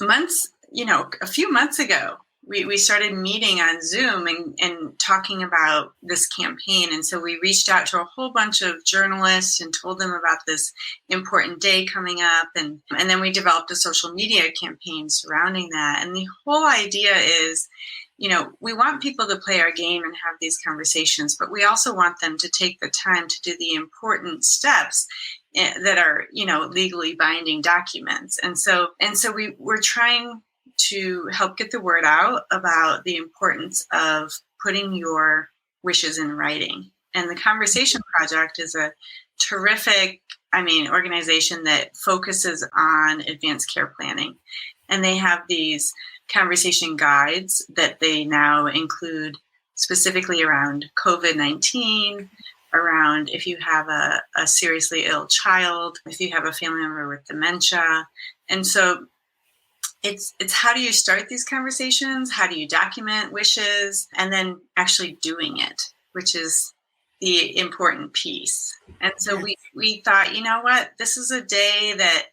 a few months ago, we started meeting on Zoom and talking about this campaign. And so we reached out to a whole bunch of journalists and told them about this important day coming up. And then we developed a social media campaign surrounding that. And the whole idea is, we want people to play our game and have these conversations, but we also want them to take the time to do the important steps that are, legally binding documents. And so we're trying to help get the word out about the importance of putting your wishes in writing. And the Conversation Project is a terrific, organization that focuses on advanced care planning. And they have these conversation guides that they now include specifically around COVID-19, around if you have a seriously ill child, if you have a family member with dementia. And so it's how do you start these conversations? How do you document wishes? And then actually doing it, which is the important piece. And so we thought, you know what, this is a day that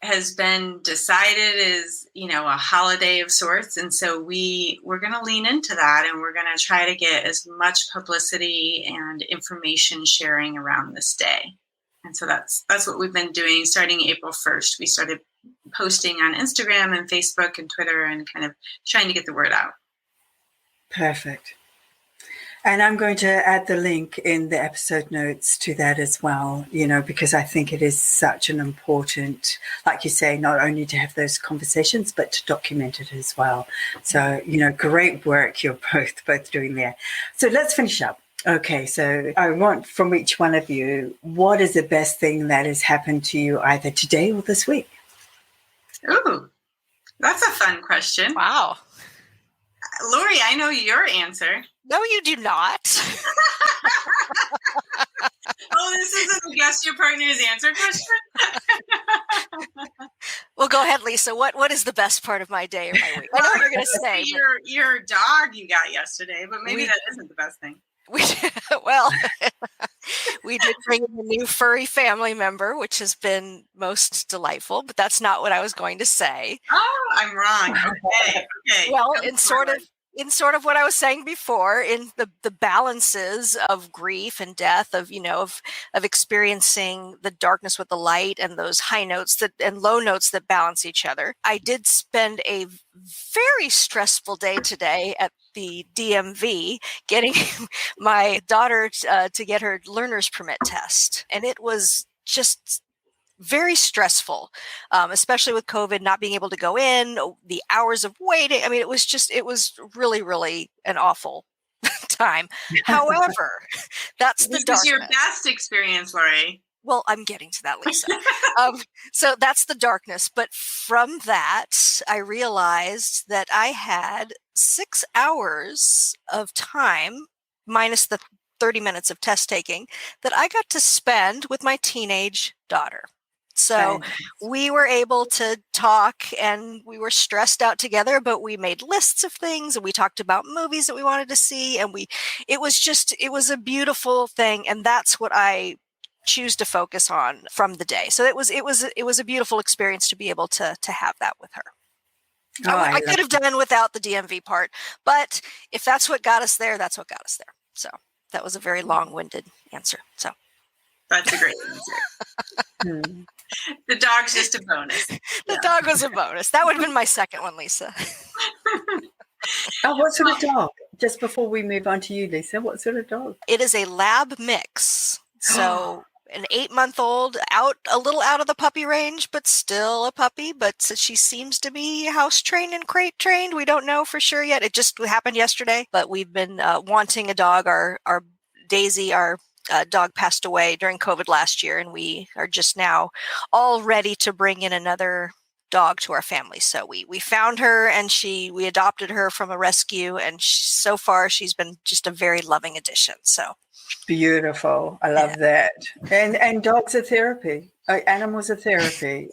has been decided is, you know, a holiday of sorts. And so we're going to lean into that, and we're going to try to get as much publicity and information sharing around this day. And so that's what we've been doing starting April 1st. We started posting on Instagram and Facebook and Twitter and kind of trying to get the word out. Perfect. And I'm going to add the link in the episode notes to that as well, you know, because I think it is such an important, like you say, not only to have those conversations, but to document it as well. So, you know, great work you're both doing there. So let's finish up. Okay, so I want from each one of you, what is the best thing that has happened to you either today or this week? Ooh, that's a fun question. Wow. Lori, I know your answer. No, you do not. Oh, this isn't a guess your partner's answer question? Well, go ahead, Lisa. What is the best part of my day or my week? I know what you're going to say. Your dog you got yesterday, but maybe that isn't the best thing. We did bring in a new furry family member, which has been most delightful, but that's not what I was going to say. Oh, I'm wrong. Okay. Well, in sort of what I was saying before, in the balances of grief and death, of experiencing the darkness with the light and those high notes and low notes that balance each other. I did spend a very stressful day today at the DMV getting my daughter to get her learner's permit test. And it was just very stressful, especially with COVID, not being able to go in, the hours of waiting. I mean, it was really, really an awful time. However, that's the darkness. This is your best experience, Lori. Well, I'm getting to that, Lisa. So that's the darkness. But from that, I realized that I had 6 hours of time, minus the 30 minutes of test taking, that I got to spend with my teenage daughter. So we were able to talk, and we were stressed out together, but we made lists of things, and we talked about movies that we wanted to see. And it was a beautiful thing. And that's what I choose to focus on from the day. So it was a beautiful experience to be able to have that with her. Oh, I could have done without the DMV part, but if that's what got us there, that's what got us there. So that was a very long-winded answer. So that's a great answer. The dog's just a bonus. The dog was a bonus. That would have been my second one, Lisa. Oh, what sort of dog? Just before we move on to you, Lisa, what sort of dog? It is a lab mix. So an 8-month-old, a little out of the puppy range, but still a puppy. But she seems to be house trained and crate trained. We don't know for sure yet. It just happened yesterday. But we've been wanting a dog. Our Daisy, our dog, passed away during COVID last year, and we are just now all ready to bring in another dog to our family. So we found her, and we adopted her from a rescue, and so far she's been just a very loving addition. So beautiful. I love that. And dogs are therapy. Animals are therapy.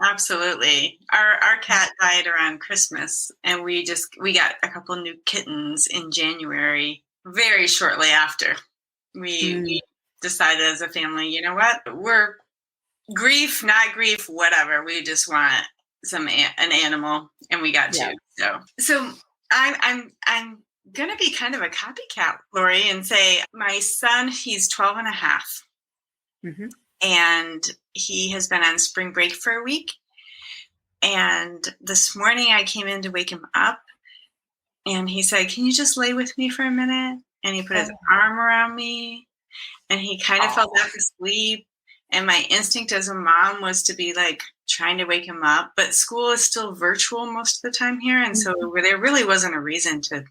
Absolutely. Our cat died around Christmas, and we got a couple new kittens in January, very shortly after. We decided as a family, you know what? We're grief, not grief, whatever. We just want an animal, and we got two. So I'm going to be kind of a copycat, Lori, and say my son, he's 12 and a half. Mm-hmm. And he has been on spring break for a week. And this morning I came in to wake him up, and he said, "Can you just lay with me for a minute?" And he put his arm around me, and he kind of fell back asleep. And my instinct as a mom was to be like trying to wake him up, but school is still virtual most of the time here. And so there really wasn't a reason to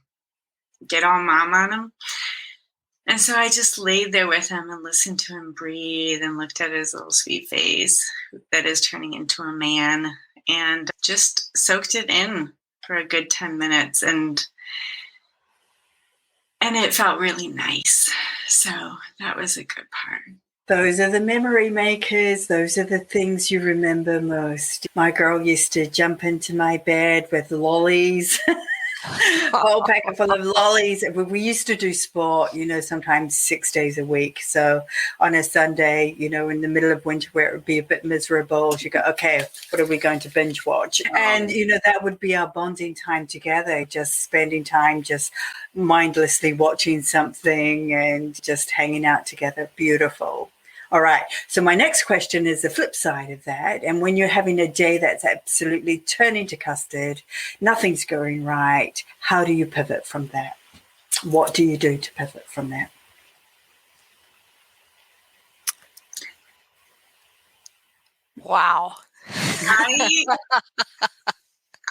get all mom on him. And so I just laid there with him and listened to him breathe and looked at his little sweet face that is turning into a man, and just soaked it in for a good 10 minutes. And it felt really nice. So that was a good part. Those are the memory makers. Those are the things you remember most. My girl used to jump into my bed with lollies, a whole packet full of lollies. We used to do sport, sometimes 6 days a week. So on a Sunday, in the middle of winter where it would be a bit miserable, you go, okay, what are we going to binge watch? And, that would be our bonding time together, just spending time, just mindlessly watching something and just hanging out together. Beautiful. All right. So my next question is the flip side of that. And when you're having a day that's absolutely turning to custard, nothing's going right, how do you pivot from that? What do you do to pivot from that? Wow. I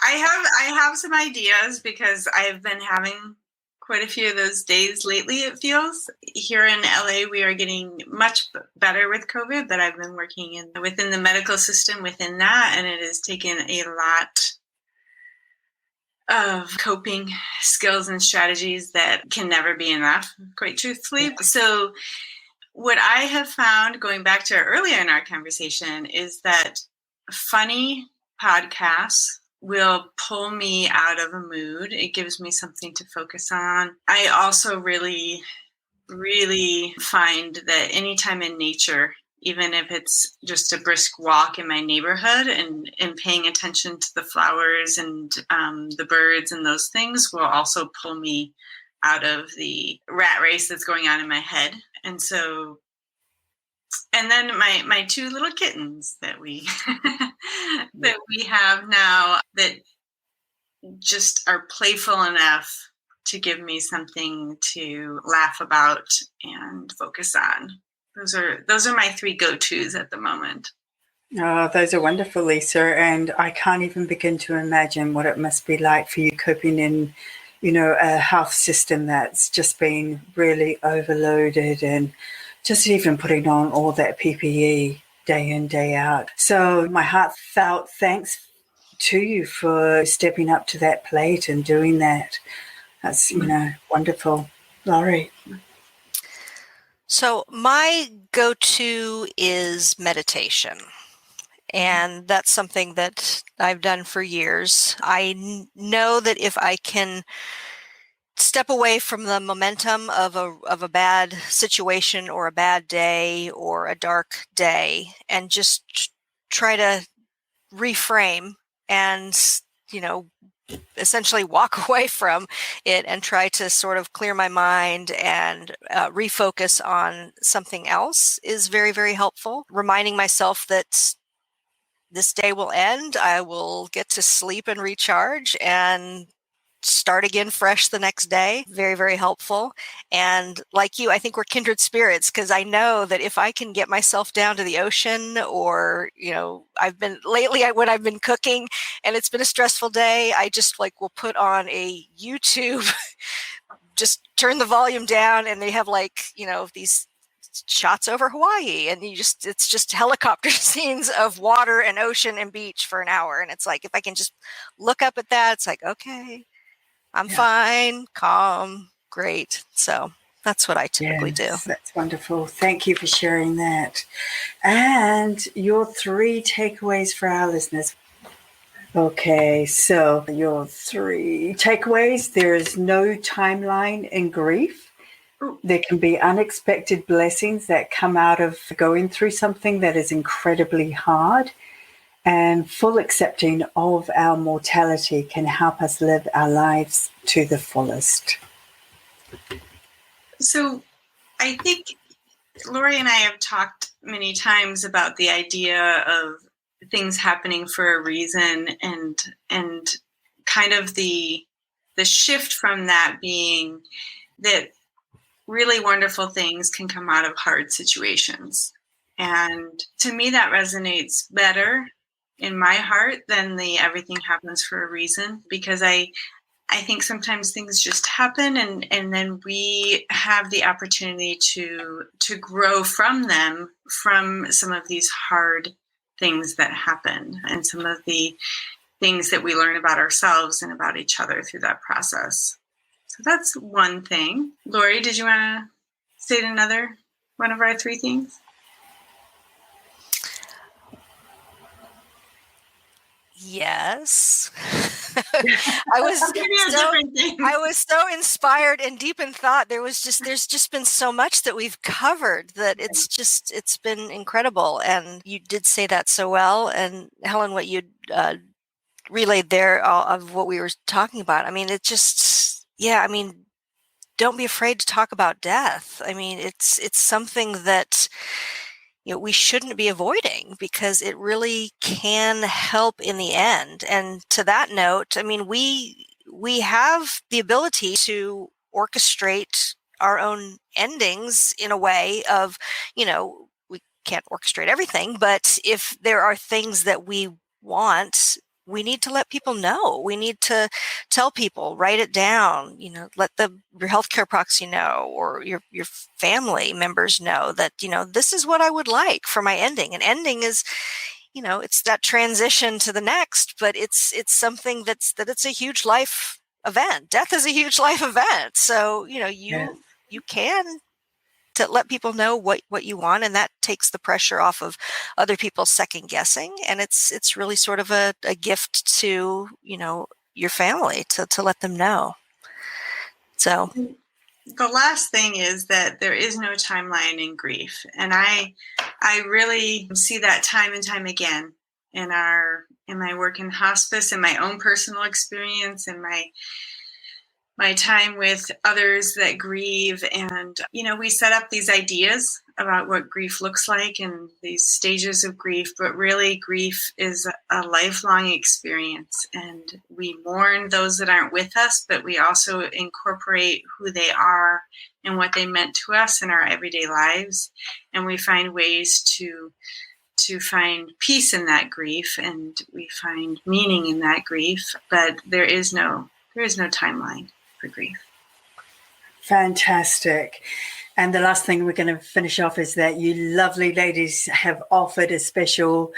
have some ideas because I've been having quite a few of those days lately, it feels. Here in LA, we are getting much better with COVID, but I've been working within the medical system within that, and it has taken a lot of coping skills and strategies that can never be enough, quite truthfully. Yeah. So what I have found, going back to earlier in our conversation, is that funny podcasts will pull me out of a mood. It gives me something to focus on. I also really, really find that anytime in nature, even if it's just a brisk walk in my neighborhood and paying attention to the flowers and the birds and those things will also pull me out of the rat race that's going on in my head. And so, and then my two little kittens that we that we have now that just are playful enough to give me something to laugh about and focus on. Those are my three go-tos at the moment. Oh, those are wonderful, Lisa. And I can't even begin to imagine what it must be like for you coping in, a health system that's just been really overloaded and just even putting on all that PPE day in, day out. So my heartfelt thanks to you for stepping up to that plate and doing that. That's, wonderful. Laurie. So my go-to is meditation. And that's something that I've done for years. I know that if I can step away from the momentum of a bad situation or a bad day or a dark day and just try to reframe and, essentially walk away from it and try to sort of clear my mind and refocus on something else is very, very helpful. Reminding myself that this day will end, I will get to sleep and recharge and start again fresh the next day. Very, very helpful. And like you, I think we're kindred spirits because I know that if I can get myself down to the ocean or, I've been lately when I've been cooking and it's been a stressful day, I just will put on a YouTube, just turn the volume down and they have these shots over Hawaii and it's just helicopter scenes of water and ocean and beach for an hour. And it's if I can just look up at that, it's okay. I'm fine, calm, great. So that's what I typically do. That's wonderful. Thank you for sharing that. And your 3 takeaways for our listeners. Okay, so your 3 takeaways. There is no timeline in grief. There can be unexpected blessings that come out of going through something that is incredibly hard. And full accepting of our mortality can help us live our lives to the fullest. So I think Lori and I have talked many times about the idea of things happening for a reason and kind of the shift from that being that really wonderful things can come out of hard situations. And to me, that resonates better in my heart than the everything happens for a reason, because I think sometimes things just happen and then we have the opportunity to grow from them, from some of these hard things that happen and some of the things that we learn about ourselves and about each other through that process. So that's one thing. Lori, did you want to state another one of our 3 things? Yes. I was Maybe a so different thing. I was so inspired and deep in thought. There's just been so much that we've covered that it's been incredible. And you did say that so well. And Helen, what you relayed there of what we were talking about. I mean, it just, yeah, I mean, don't be afraid to talk about death. I mean, it's something that, we shouldn't be avoiding because it really can help in the end. And to that note, I mean, we have the ability to orchestrate our own endings in a way of, we can't orchestrate everything, but if there are things that we want, we need to let people know. We need to tell people, write it down, let your healthcare proxy know, or your family members know that, this is what I would like for my ending. And ending is, it's that transition to the next, but it's something it's a huge life event. Death is a huge life event. So, you can to let people know what you want, and that takes the pressure off of other people second guessing. And it's really sort of a gift to, your family to let them know. So the last thing is that there is no timeline in grief. And I really see that time and time again in my work in hospice, in my own personal experience, in my time with others that grieve. And, we set up these ideas about what grief looks like and these stages of grief, but really grief is a lifelong experience. And we mourn those that aren't with us, but we also incorporate who they are and what they meant to us in our everyday lives. And we find ways to find peace in that grief, and we find meaning in that grief, but there is no timeline for grief. Fantastic. And the last thing we're going to finish off is that you lovely ladies have offered a special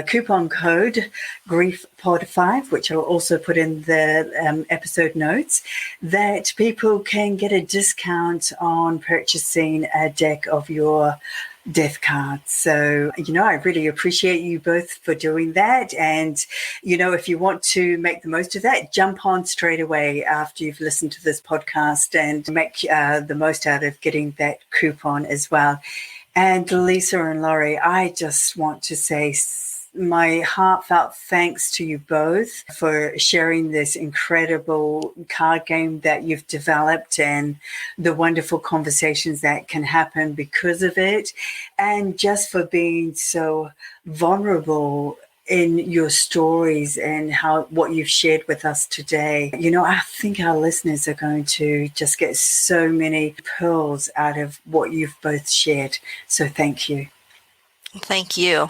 coupon code, GriefPod5, which I'll also put in the episode notes, that people can get a discount on purchasing a deck of your death cards. So, I really appreciate you both for doing that. And, if you want to make the most of that, jump on straight away after you've listened to this podcast and make the most out of getting that coupon as well. And Lisa and Laurie, I just want to say my heartfelt thanks to you both for sharing this incredible card game that you've developed and the wonderful conversations that can happen because of it, and just for being so vulnerable in your stories and what you've shared with us today. I think our listeners are going to just get so many pearls out of what you've both shared. So thank you. Thank you.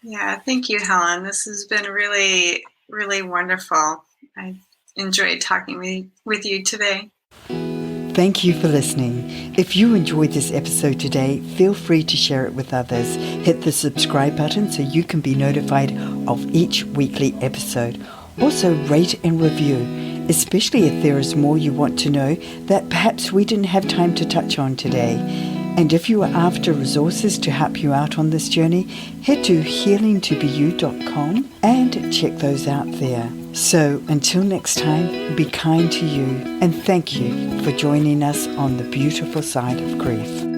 Yeah, thank you, Helen. This has been really, really wonderful. I enjoyed talking with you today. Thank you for listening. If you enjoyed this episode today, feel free to share it with others. Hit the subscribe button so you can be notified of each weekly episode. Also, rate and review, especially if there is more you want to know that perhaps we didn't have time to touch on today. And if you are after resources to help you out on this journey, head to healingtobeYou.com and check those out there. So until next time, be kind to you, and thank you for joining us on the beautiful side of grief.